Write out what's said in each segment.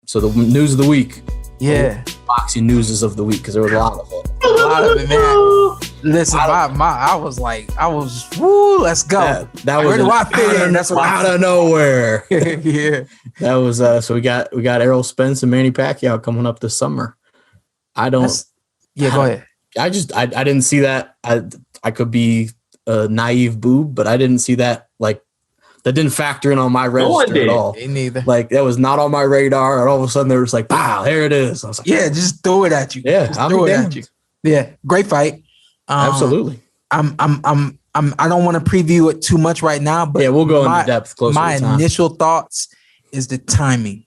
So the news of the week. Yeah. Boxing news of the week because there was a lot of it. A lot of it, man. Listen, I was woo, let's go. That was where do I fit in? That's out of nowhere. Yeah. That was so we got Errol Spence and Manny Pacquiao coming up this summer. Go ahead. I didn't see that. I could be a naive boob, but I didn't see that. Like, that didn't factor in on my register at all. Me neither. Like, that was not on my radar. And all of a sudden, they were just like, "Wow, there it is." I was like, yeah, just throw it at you. Yeah, just throw it at you. Yeah, great fight. Absolutely. I don't want to preview it too much right now, but yeah, we'll go into depth closer. My initial thoughts is the timing.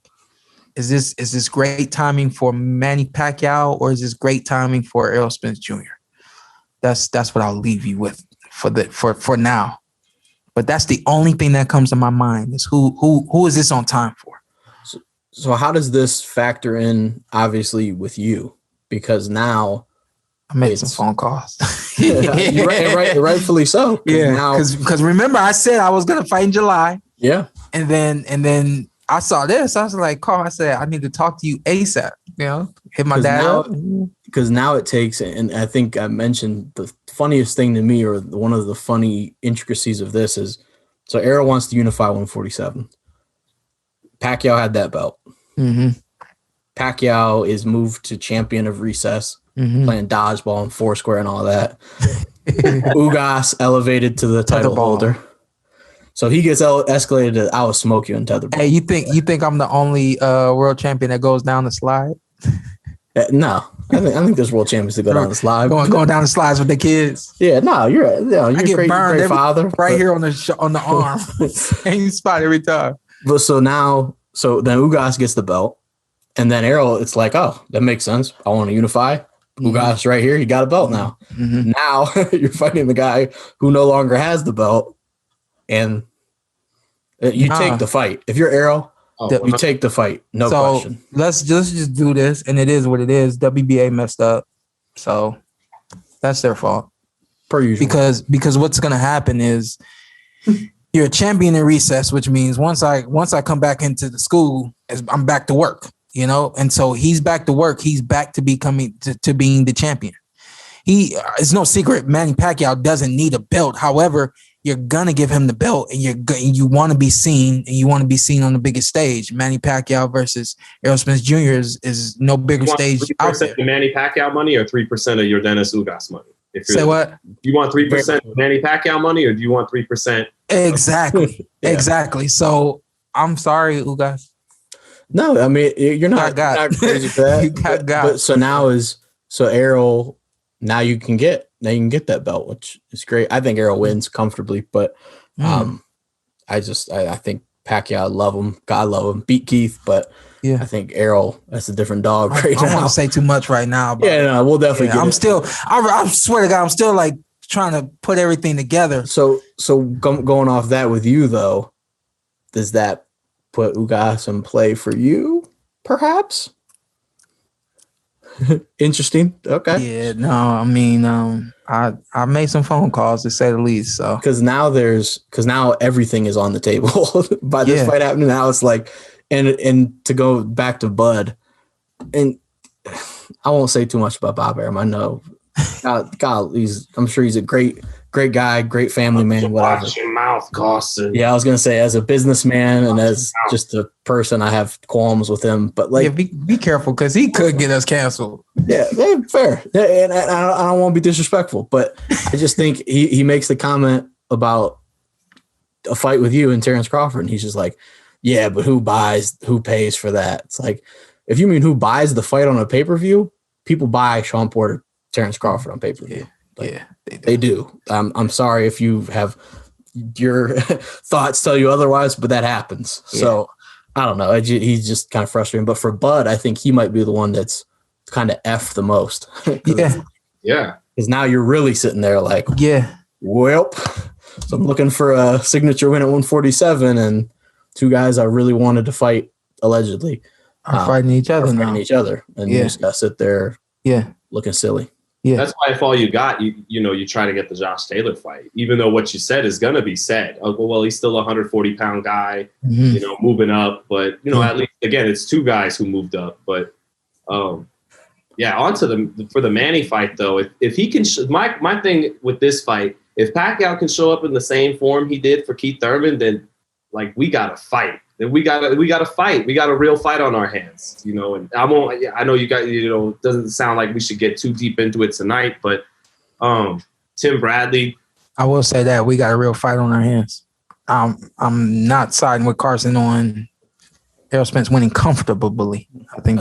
Is this great timing for Manny Pacquiao, or is this great timing for Errol Spence Jr.? That's what I'll leave you with for now. But that's the only thing that comes to my mind is who is this on time for? So how does this factor in, obviously, with you? Because now I made some phone calls. Rightfully so. Yeah, because remember I said I was gonna fight in July. Yeah, and then I saw this. I was like, Carl, I said I need to talk to you ASAP. You know, hit my dad up. Because now it takes, and I think I mentioned the funniest thing to me, or one of the funny intricacies of this is, so Errol wants to unify 147. Pacquiao had that belt. Mm-hmm. Pacquiao is moved to champion of recess, playing dodgeball and foursquare and all that. Ugas elevated to the title holder. So he gets escalated to, "I will smoke you in tetherball." Hey, you think I'm the only world champion that goes down the slide? No, I think there's world champions that go down the slide. Going down the slides with the kids. Yeah, no, you're a great father right here on the arm, same spot every time. But so then Ugas gets the belt, and then Errol, it's like, oh, that makes sense. I want to unify. Ugas right here, he got a belt now. Mm-hmm. Now you're fighting the guy who no longer has the belt, and you take the fight. If you're Errol, you take the fight, no question. Let's just do this, and it is what it is. WBA messed up, so that's their fault, per usual. Because what's gonna happen is you're a champion in recess, which means once I come back into the school, I'm back to work, you know. And so he's back to work. He's back to becoming to being the champion. It's no secret Manny Pacquiao doesn't need a belt. However, you're gonna give him the belt, and you want to be seen, and you want to be seen on the biggest stage. Manny Pacquiao versus Errol Spence Jr. is no bigger stage out there. 3% of Manny Pacquiao money or 3% of your Dennis Ugas money? Say what? Do you want 3% Manny Pacquiao money, or do you want 3%? Exactly, exactly. So I'm sorry, Ugas. No, I mean you're not crazy for that. You got but so Errol. Now you can get that belt, which is great. I think Errol wins comfortably, but I think Pacquiao, I love him. God love him. Beat Keith, but yeah, I think Errol, that's a different dog right now. I don't want to say too much right now. But no, we'll definitely get I swear to God, I'm still like trying to put everything together. So going off that with you though, does that put Ugas in play for you, perhaps? Interesting. Okay. Yeah, no, I mean, I made some phone calls to say the least. So because now everything is on the table by this fight happening. Now it's like, and to go back to Bud, and I won't say too much about Bob Arum. I know, God, I'm sure he's a great guy, great family man, whatever. Watch your mouth, Carson. Yeah, I was gonna say, as a businessman and as just a person, I have qualms with him. But like, be careful because he could get us canceled. Yeah, fair. And I don't want to be disrespectful, but I just think he makes the comment about a fight with you and Terrence Crawford, and he's just like, yeah, but who pays for that? It's like, if you mean who buys the fight on a pay-per-view, people buy Sean Porter, Terrence Crawford on pay-per-view. They do. I'm sorry if you have your thoughts tell you otherwise, but that happens. Yeah. So I don't know. He's just kind of frustrating. But for Bud, I think he might be the one that's kind of F the most. Yeah. Because now you're really sitting there like, well, so I'm looking for a signature win at 147, and two guys I really wanted to fight allegedly are fighting each other now. And you just got to sit there looking silly. Yeah. That's why if all you got, you try to get the Josh Taylor fight, even though what you said is going to be said. Oh, well, he's still a 140-pound guy, moving up. But, at least, again, it's two guys who moved up. But, on to for the Manny fight, though. If he can my thing with this fight, if Pacquiao can show up in the same form he did for Keith Thurman, then, we got to fight. Then we got to fight. We got a real fight on our hands, and I know you got, it doesn't sound like we should get too deep into it tonight, but Tim Bradley. I will say that we got a real fight on our hands. I'm not siding with Carson on Errol Spence winning comfortably. I think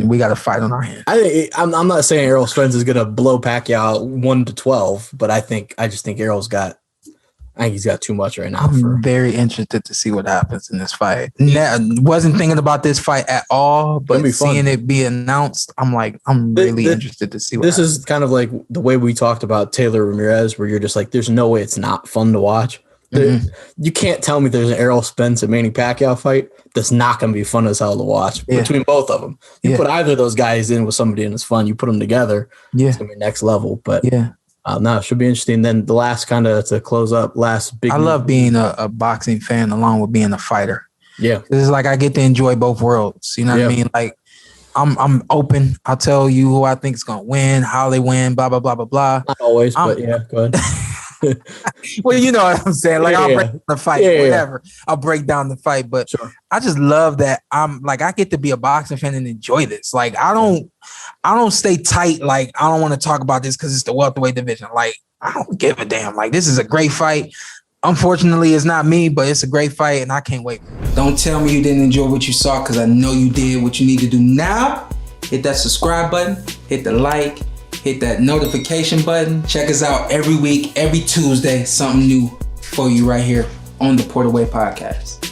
we got a fight on our hands. I'm not saying Errol Spence is going to blow Pacquiao 1-12, but I just think I think he's got too much right now. I'm very interested to see what happens in this fight. Wasn't thinking about this fight at all, but seeing it be announced, I'm really interested to see what happens. This is kind of like the way we talked about Taylor Ramirez, where you're just like, there's no way it's not fun to watch. You can't tell me there's an Errol Spence and Manny Pacquiao fight that's not going to be fun as hell to watch between both of them. You put either of those guys in with somebody and it's fun. You put them together, it's going to be next level. But no, it should be interesting. Then the last kind of to close up, last big. I love being a boxing fan along with being a fighter. Yeah, it's like I get to enjoy both worlds. You know what I mean? Like I'm open. I'll tell you who I think is gonna win, how they win, blah blah blah blah blah. Not always, but go ahead. Well, you know what I'm saying. Like I'll break down the fight, whatever. I'll break down the fight, but I just love that I get to be a boxing fan and enjoy this. Like I don't stay tight. Like I don't want to talk about this because it's the welterweight division. Like I don't give a damn. Like this is a great fight. Unfortunately, it's not me, but it's a great fight, and I can't wait. Don't tell me you didn't enjoy what you saw, because I know you did. What you need to do now: hit that subscribe button, hit the like. Hit that notification button. Check us out every week, every Tuesday. Something new for you right here on the Port Away Podcast.